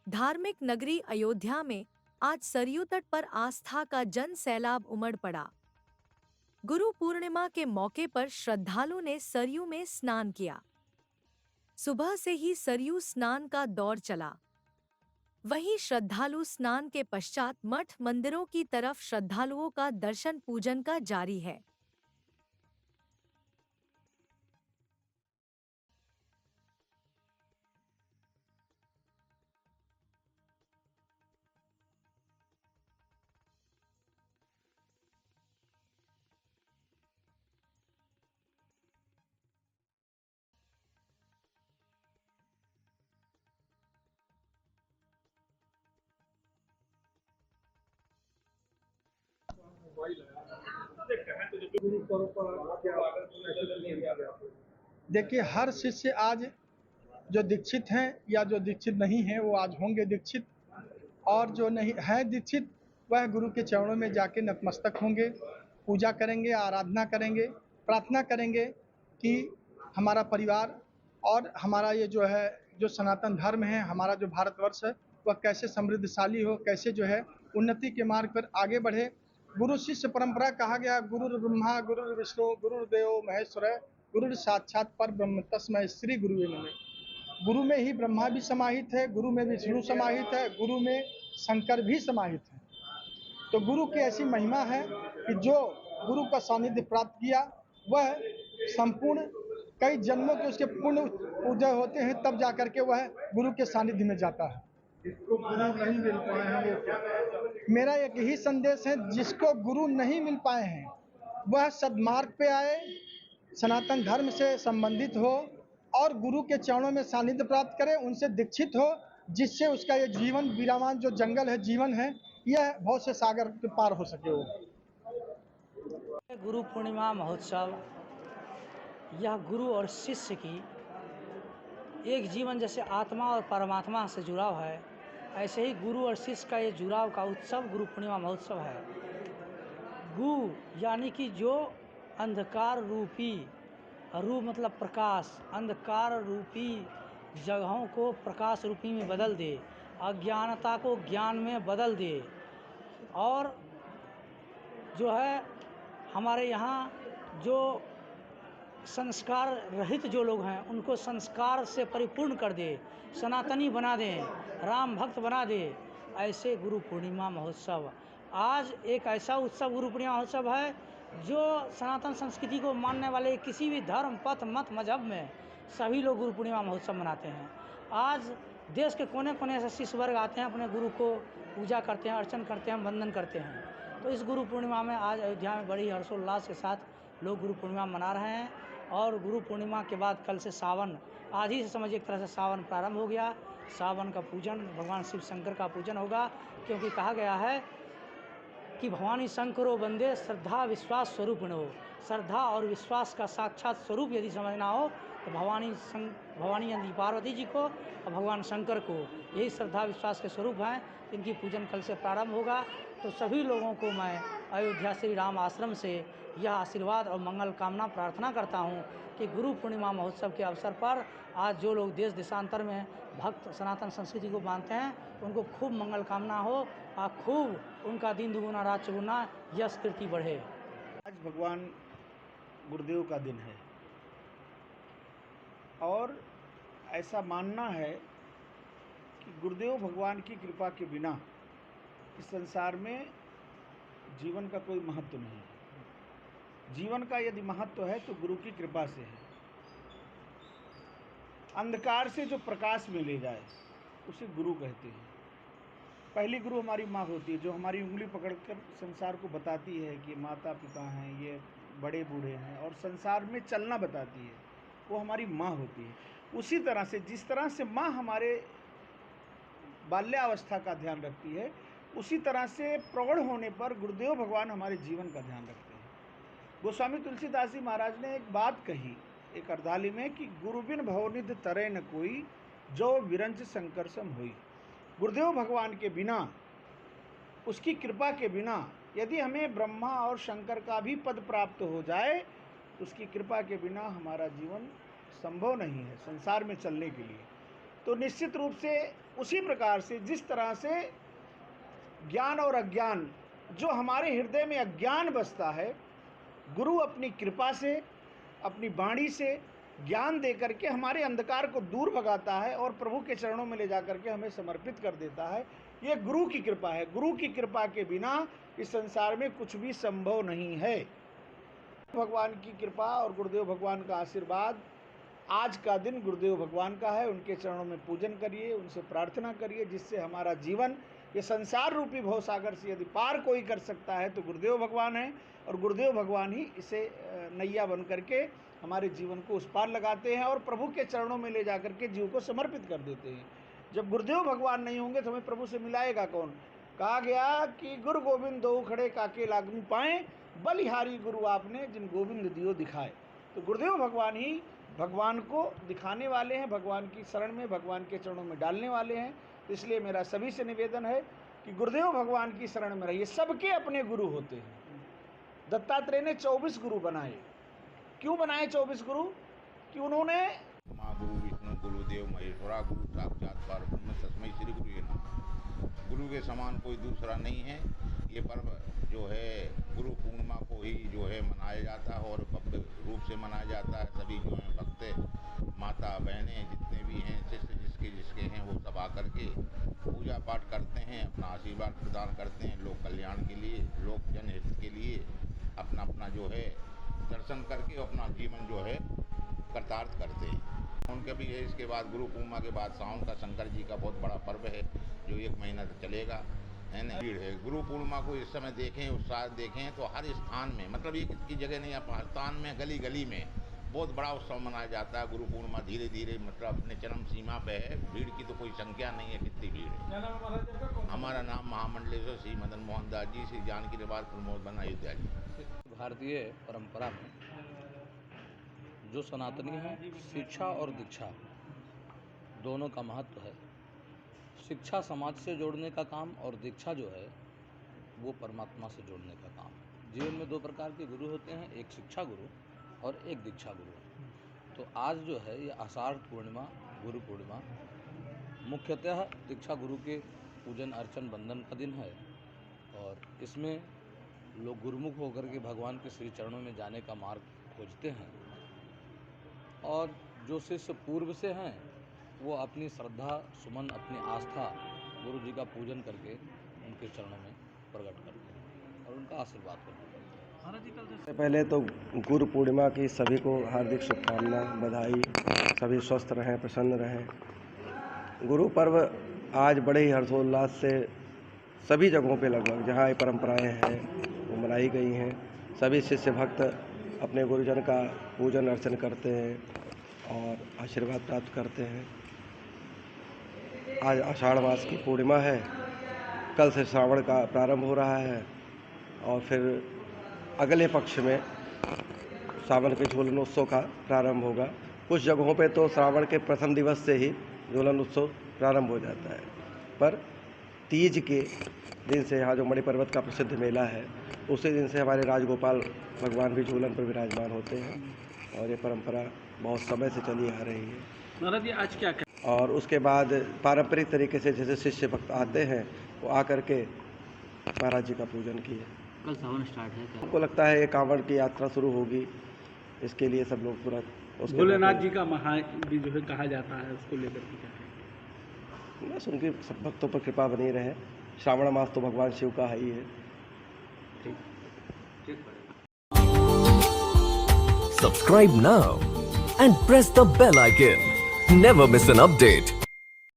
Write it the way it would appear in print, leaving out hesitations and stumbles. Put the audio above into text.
धार्मिक नगरी अयोध्या में आज सरयू तट पर आस्था का जन सैलाब उमड़ पड़ा। गुरु पूर्णिमा के मौके पर श्रद्धालुओं ने सरयू में स्नान किया। सुबह से ही सरयू स्नान का दौर चला। वहीं श्रद्धालु स्नान के पश्चात मठ मंदिरों की तरफ श्रद्धालुओं का दर्शन पूजन का जारी है। देखिए, हर शिष्य आज जो दीक्षित हैं या जो दीक्षित नहीं हैं वो आज होंगे दीक्षित, और जो नहीं है दीक्षित वह गुरु के चरणों में जाके नतमस्तक होंगे, पूजा करेंगे, आराधना करेंगे, प्रार्थना करेंगे कि हमारा परिवार और हमारा ये जो है जो सनातन धर्म है, हमारा जो भारतवर्ष है वह कैसे समृद्धशाली हो, कैसे जो है उन्नति के मार्ग पर आगे बढ़े। गुरु शिष्य परंपरा कहा गया, गुरु ब्रह्मा गुरु विष्णु गुरुदेव महेश्वर, गुरु साक्षात पर ब्रह्म तस्मै श्री गुरुवे नमः। गुरु में ही ब्रह्मा भी समाहित है, गुरु में विष्णु समाहित है, गुरु में शंकर भी समाहित है। तो गुरु की ऐसी महिमा है कि जो गुरु का सानिध्य प्राप्त किया वह संपूर्ण कई जन्मों के उसके पुण्य उदय होते हैं, तब जाकर के वह गुरु के सानिध्य में जाता है। जिसको गुरु नहीं मिल पाए हैं वो, मेरा एक ही संदेश है, जिसको गुरु नहीं मिल पाए हैं वह सद्मार्ग पे आए, सनातन धर्म से संबंधित हो और गुरु के चरणों में सानिध्य प्राप्त करे, उनसे दीक्षित हो, जिससे उसका ये जीवन विरामान जो जंगल है, जीवन है, यह बहुत से सागर के पार हो सके। वो गुरु पूर्णिमा महोत्सव यह गुरु और शिष्य की एक जीवन जैसे आत्मा और परमात्मा से जुड़ाव है, ऐसे ही गुरु और शिष्य का ये जुड़ाव का उत्सव गुरु पूर्णिमा महोत्सव है। गुरु यानी कि जो अंधकार रूपी, रू मतलब प्रकाश, अंधकार रूपी जगहों को प्रकाश रूपी में बदल दे, अज्ञानता को ज्ञान में बदल दे, और जो है हमारे यहाँ जो संस्कार रहित जो लोग हैं उनको संस्कार से परिपूर्ण कर दे, सनातनी बना दे, राम भक्त बना दे। ऐसे गुरु पूर्णिमा महोत्सव आज एक ऐसा उत्सव गुरु पूर्णिमा महोत्सव है जो सनातन संस्कृति को मानने वाले किसी भी धर्म पथ मत मजहब में सभी लोग गुरु पूर्णिमा महोत्सव मनाते हैं। आज देश के कोने कोने से शिष्य वर्ग आते हैं, अपने गुरु को पूजा करते हैं, अर्चन करते हैं, वंदन करते हैं। तो इस गुरु पूर्णिमा में आज अयोध्या में बड़ी हर्षोल्लास के साथ लोग गुरु पूर्णिमा मना रहे हैं। और गुरु पूर्णिमा के बाद कल से सावन, आज ही से समझिए एक तरह से सावन प्रारंभ हो गया। सावन का पूजन भगवान शिव शंकर का पूजन होगा, क्योंकि कहा गया है कि भवानी शंकरो वंदे श्रद्धा विश्वास स्वरूप हो। श्रद्धा और विश्वास का साक्षात स्वरूप यदि समझना हो तो भवानी यानी पार्वती जी को और भगवान शंकर को, यही श्रद्धा विश्वास के स्वरूप हैं। इनकी पूजन कल से प्रारंभ होगा। तो सभी लोगों को मैं अयोध्या श्री राम आश्रम से यह आशीर्वाद और मंगल कामना प्रार्थना करता हूँ कि गुरु पूर्णिमा महोत्सव के अवसर पर आज जो लोग देश देशांतर में भक्त सनातन संस्कृति को मानते हैं उनको खूब मंगल कामना हो और खूब उनका दिन दुगुना रात चौगुना यश कीर्ति बढ़े। आज भगवान गुरुदेव का दिन है और ऐसा मानना है कि गुरुदेव भगवान की कृपा के बिना इस संसार में जीवन का कोई महत्व नहीं है। जीवन का यदि महत्व है तो गुरु की कृपा से है। अंधकार से जो प्रकाश में ले जाए उसे गुरु कहते हैं। पहली गुरु हमारी माँ होती है, जो हमारी उंगली पकड़कर संसार को बताती है कि माता पिता हैं, ये बड़े बूढ़े हैं, और संसार में चलना बताती है, वो हमारी माँ होती है। उसी तरह से जिस तरह से माँ हमारे बाल्यावस्था का ध्यान रखती है, उसी तरह से प्रौढ़ होने पर गुरुदेव भगवान हमारे जीवन का ध्यान रखते हैं। गोस्वामी तुलसीदास जी महाराज ने एक बात कही एक अर्धाली में कि गुरु बिन भवनिध तरे न कोई, जो विरंच संकर्षम हुई। गुरुदेव भगवान के बिना, उसकी कृपा के बिना यदि हमें ब्रह्मा और शंकर का भी पद प्राप्त हो जाए, उसकी कृपा के बिना हमारा जीवन संभव नहीं है संसार में चलने के लिए। तो निश्चित रूप से उसी प्रकार से जिस तरह से ज्ञान और अज्ञान, जो हमारे हृदय में अज्ञान बसता है, गुरु अपनी कृपा से, अपनी वाणी से ज्ञान दे करके हमारे अंधकार को दूर भगाता है और प्रभु के चरणों में ले जा करके हमें समर्पित कर देता है। ये गुरु की कृपा है। गुरु की कृपा के बिना इस संसार में कुछ भी संभव नहीं है। भगवान की कृपा और गुरुदेव भगवान का आशीर्वाद, आज का दिन गुरुदेव भगवान का है। उनके चरणों में पूजन करिए, उनसे प्रार्थना करिए, जिससे हमारा जीवन ये संसार रूपी भवसागर से यदि पार कोई कर सकता है तो गुरुदेव भगवान है, और गुरुदेव भगवान ही इसे नैया बन करके हमारे जीवन को उस पार लगाते हैं और प्रभु के चरणों में ले जा करके जीव को समर्पित कर देते हैं। जब गुरुदेव भगवान नहीं होंगे तो हमें प्रभु से मिलाएगा कौन? कहा गया कि गुरु गोविंद दो खड़े काके लागू पाएं, बलिहारी गुरु आपने जिन गोविंद दियो दिखाए। तो गुरुदेव भगवान ही भगवान को दिखाने वाले हैं, भगवान की शरण में, भगवान के चरणों में डालने वाले हैं। इसलिए मेरा सभी से निवेदन है कि गुरुदेव भगवान की शरण में रहिए। सबके अपने गुरु होते हैं। दत्तात्रेय ने 24 गुरु बनाए। क्यों बनाए 24 गुरु? कि उन्होंने माँ गुरु विष्णु गुरुदेव महेश्वरा गुरु साक्षात परब्रह्म तस्मै श्री गुरु नमः। गुरु के समान कोई दूसरा नहीं है। ये पर्व जो है गुरु पूर्णिमा को ही जो है मनाया जाता है और भव्य रूप से मनाया जाता है। सभी जो हैं भक्त माता बहनें जितने भी हैं, शिष्य जिसके हैं वो सब आकर के पूजा पाठ करते हैं, अपना आशीर्वाद प्रदान करते हैं, लोक कल्याण के लिए, लोक जनहित के लिए अपना अपना जो है दर्शन करके अपना जीवन जो है कर्तार्थ करते हैं। उनके भी है। इसके बाद गुरु पूर्णिमा के बाद सावन का शंकर जी का बहुत बड़ा पर्व है जो 1 महीना तक चलेगा, है ना। भीड़ है। गुरु पूर्णिमा को इस समय देखें, उत्साह देखें तो हर स्थान में, मतलब ये किसी जगह नहीं, हर स्थान में, गली गली में बहुत बड़ा उत्सव मनाया जाता है। गुरु पूर्णिमा धीरे धीरे मतलब अपने चरम सीमा पे है। भीड़ की तो कोई संख्या नहीं है, कितनी भीड़ है। हमारा नाम महामंडलेश्वर श्री मदन मोहन दास जी, श्री जानकी निवास प्रमोद बन अयोध्या जी। भारतीय परंपरा में जो सनातनी है, शिक्षा और दीक्षा दोनों का महत्व है। शिक्षा समाज से जोड़ने का काम और दीक्षा जो है वो परमात्मा से जोड़ने का काम। जीवन में 2 प्रकार के गुरु होते हैं, एक शिक्षा गुरु और एक दीक्षा गुरु। तो आज जो है ये आषाढ़ पूर्णिमा, गुरु पूर्णिमा, मुख्यतः दीक्षा गुरु के पूजन अर्चन बंदन का दिन है और इसमें लोग गुरुमुख होकर के भगवान के श्री चरणों में जाने का मार्ग खोजते हैं और जो शिष्य पूर्व से हैं वो अपनी श्रद्धा सुमन, अपनी आस्था गुरु जी का पूजन करके उनके चरणों में प्रकट करते हैं और उनका आशीर्वाद करते हैं। पहले तो गुरु पूर्णिमा की सभी को हार्दिक शुभकामना, बधाई। सभी स्वस्थ रहें, प्रसन्न रहें। गुरु पर्व आज बड़े ही हर्षोल्लास से सभी जगहों पे लगभग जहाँ ये परंपराएं हैं वो मनाई गई हैं। सभी शिष्य भक्त अपने गुरुजन का पूजन अर्चन करते हैं और आशीर्वाद प्राप्त करते हैं। आज आषाढ़ मास की पूर्णिमा है। कल से श्रावण का प्रारंभ हो रहा है और फिर अगले पक्ष में सावन के झूलन उत्सव का प्रारंभ होगा। कुछ जगहों पे तो श्रावण के प्रथम दिवस से ही झूलन उत्सव प्रारंभ हो जाता है, पर तीज के दिन से यहाँ जो मणिपर्वत का प्रसिद्ध मेला है उसी दिन से हमारे राजगोपाल भगवान भी झूलन पर विराजमान होते हैं और ये परंपरा बहुत समय से चली आ रही है। महाराज जी आज क्या और उसके बाद पारंपरिक तरीके से जैसे शिष्य भक्त आते हैं वो आकर के महाराज जी का पूजन किए। कल सावन स्टार्ट है क्या? हमको लगता है ये कांवड़ की यात्रा शुरू होगी, इसके लिए सब लोग पूरा भोलेनाथ जी का महा भी जो है कहा जाता है, उसको लेकर के क्या है? बस उनकी सब भक्तों पर कृपा बनी रहे। श्रावण मास तो भगवान शिव का ही है। Subscribe now and press the bell icon. Never miss an update.